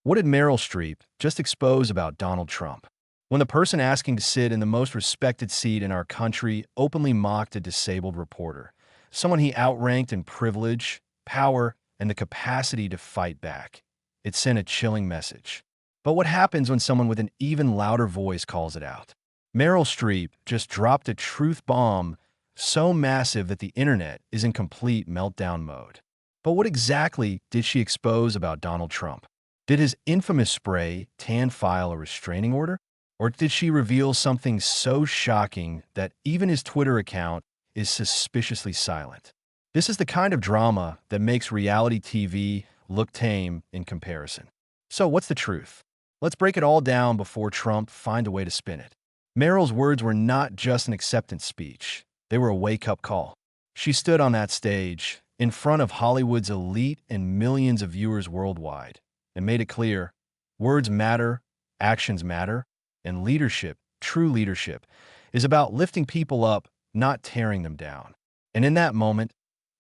What did Meryl Streep just expose about Donald Trump? When the person asking to sit in the most respected seat in our country openly mocked a disabled reporter, someone he outranked in privilege, power, and the capacity to fight back. It sent a chilling message. But what happens when someone with an even louder voice calls it out? Meryl Streep just dropped a truth bomb so massive that the internet is in complete meltdown mode. But what exactly did she expose about Donald Trump? Did his infamous spray tan file a restraining order? Or did she reveal something so shocking that even his Twitter account is suspiciously silent? This is the kind of drama that makes reality TV look tame in comparison. So what's the truth? Let's break it all down before Trump find a way to spin it. Meryl's words were not just an acceptance speech. They were a wake-up call. She stood on that stage, in front of Hollywood's elite and millions of viewers worldwide, and made it clear, words matter, actions matter, and leadership, true leadership, is about lifting people up, not tearing them down. And in that moment,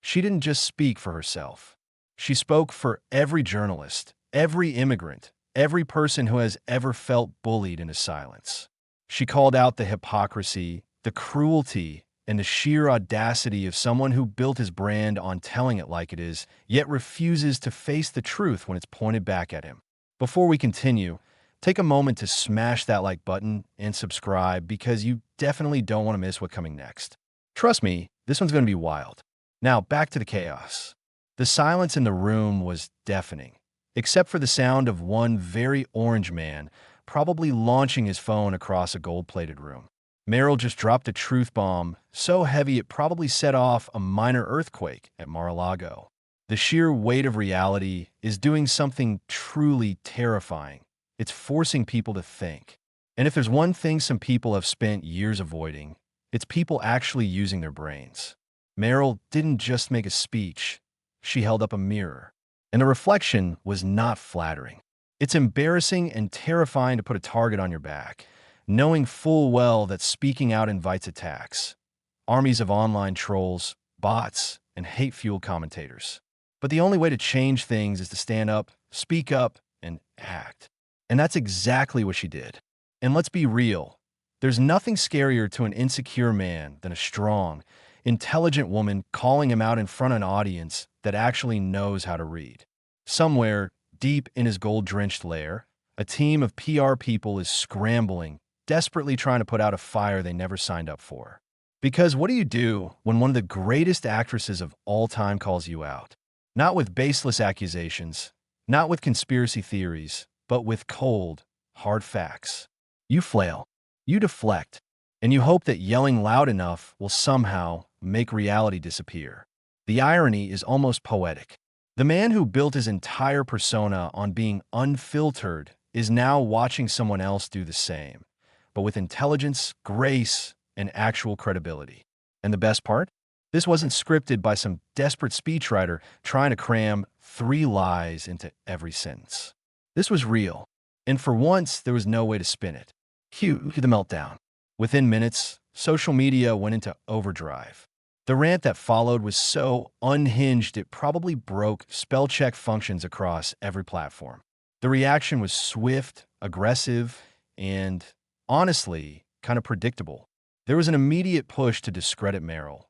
she didn't just speak for herself. She spoke for every journalist, every immigrant, every person who has ever felt bullied into silence. She called out the hypocrisy, the cruelty, and the sheer audacity of someone who built his brand on telling it like it is, yet refuses to face the truth when it's pointed back at him. Before we continue, take a moment to smash that like button and subscribe because you definitely don't want to miss what's coming next. Trust me, this one's going to be wild. Now, back to the chaos. The silence in the room was deafening, except for the sound of one very orange man probably launching his phone across a gold-plated room. Meryl just dropped a truth bomb so heavy it probably set off a minor earthquake at Mar-a-Lago. The sheer weight of reality is doing something truly terrifying. It's forcing people to think. And if there's one thing some people have spent years avoiding, it's people actually using their brains. Meryl didn't just make a speech. She held up a mirror. And the reflection was not flattering. It's embarrassing and terrifying to put a target on your back, knowing full well that speaking out invites attacks. Armies of online trolls, bots, and hate-fueled commentators. But the only way to change things is to stand up, speak up, and act. And that's exactly what she did. And let's be real. There's nothing scarier to an insecure man than a strong, intelligent woman calling him out in front of an audience that actually knows how to read. Somewhere, deep in his gold-drenched lair, a team of PR people is scrambling, desperately trying to put out a fire they never signed up for. Because what do you do when one of the greatest actresses of all time calls you out? Not with baseless accusations, not with conspiracy theories, but with cold, hard facts. You flail, you deflect, and you hope that yelling loud enough will somehow make reality disappear. The irony is almost poetic. The man who built his entire persona on being unfiltered is now watching someone else do the same, but with intelligence, grace, and actual credibility. And the best part? This wasn't scripted by some desperate speechwriter trying to cram 3 lies into every sentence. This was real, and for once, there was no way to spin it. Cue the meltdown. Within minutes, social media went into overdrive. The rant that followed was so unhinged it probably broke spell check functions across every platform. The reaction was swift, aggressive, and, honestly, kind of predictable. There was an immediate push to discredit Meryl.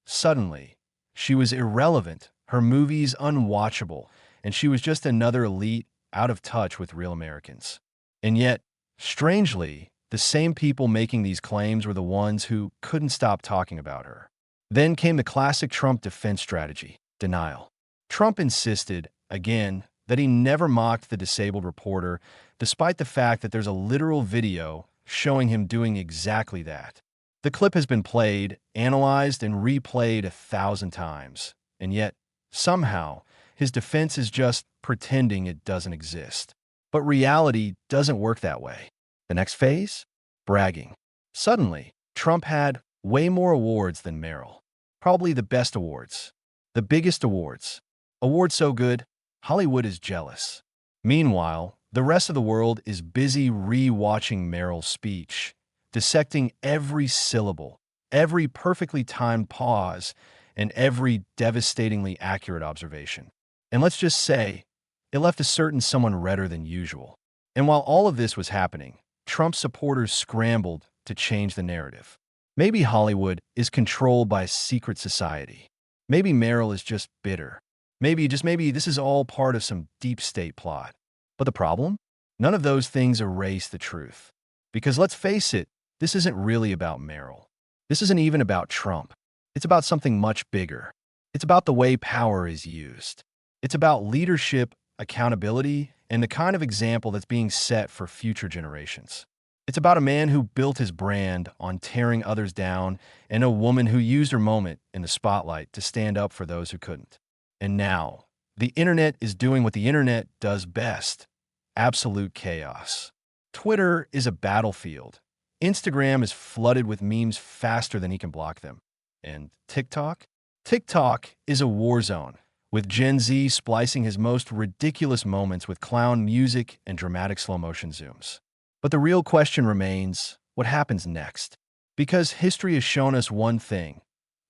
Suddenly, she was irrelevant, her movies unwatchable, and she was just another elite out of touch with real Americans. And yet, strangely, the same people making these claims were the ones who couldn't stop talking about her. Then came the classic Trump defense strategy, denial. Trump insisted, again, that he never mocked the disabled reporter, despite the fact that there's a literal video showing him doing exactly that. The clip has been played, analyzed, and replayed 1,000 times, and yet, somehow, his defense is just pretending it doesn't exist. But reality doesn't work that way. The next phase? Bragging. Suddenly, Trump had way more awards than Meryl. Probably the best awards. The biggest awards. Awards so good, Hollywood is jealous. Meanwhile, the rest of the world is busy re-watching Meryl's speech, dissecting every syllable, every perfectly timed pause, and every devastatingly accurate observation. And let's just say, It left a certain someone redder than usual. And while all of this was happening, Trump supporters scrambled to change the narrative. Maybe Hollywood is controlled by a secret society. Maybe Meryl is just bitter. Maybe, just maybe, this is all part of some deep state plot. But the problem? None of those things erase the truth. Because let's face it, this isn't really about Meryl. This isn't even about Trump. It's about something much bigger. It's about the way power is used. It's about leadership, accountability, and the kind of example that's being set for future generations. It's about a man who built his brand on tearing others down and a woman who used her moment in the spotlight to stand up for those who couldn't. And now, the internet is doing what the internet does best: absolute chaos. Twitter is a battlefield. Instagram is flooded with memes faster than he can block them. And TikTok? TikTok is a war zone, with Gen Z splicing his most ridiculous moments with clown music and dramatic slow-motion zooms. But the real question remains, what happens next? Because history has shown us one thing.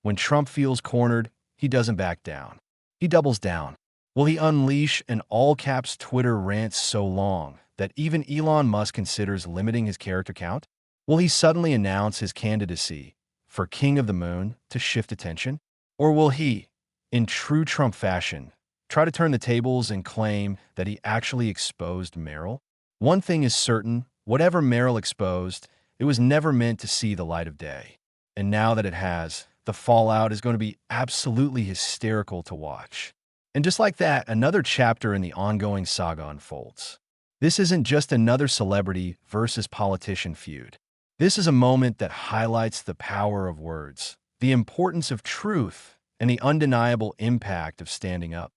When Trump feels cornered, he doesn't back down. He doubles down. Will he unleash an all-caps Twitter rant so long that even Elon Musk considers limiting his character count? Will he suddenly announce his candidacy for King of the Moon to shift attention? Or will he, in true Trump fashion, try to turn the tables and claim that he actually exposed Meryl? One thing is certain: whatever Meryl exposed, it was never meant to see the light of day. And now that it has, the fallout is going to be absolutely hysterical to watch. And just like that, another chapter in the ongoing saga unfolds. This isn't just another celebrity versus politician feud. This is a moment that highlights the power of words, the importance of truth, and the undeniable impact of standing up,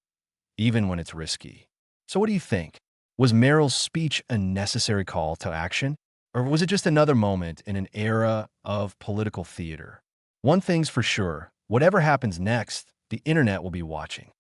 even when it's risky. So what do you think? Was Meryl's speech a necessary call to action? Or was it just another moment in an era of political theater? One thing's for sure: whatever happens next, the internet will be watching.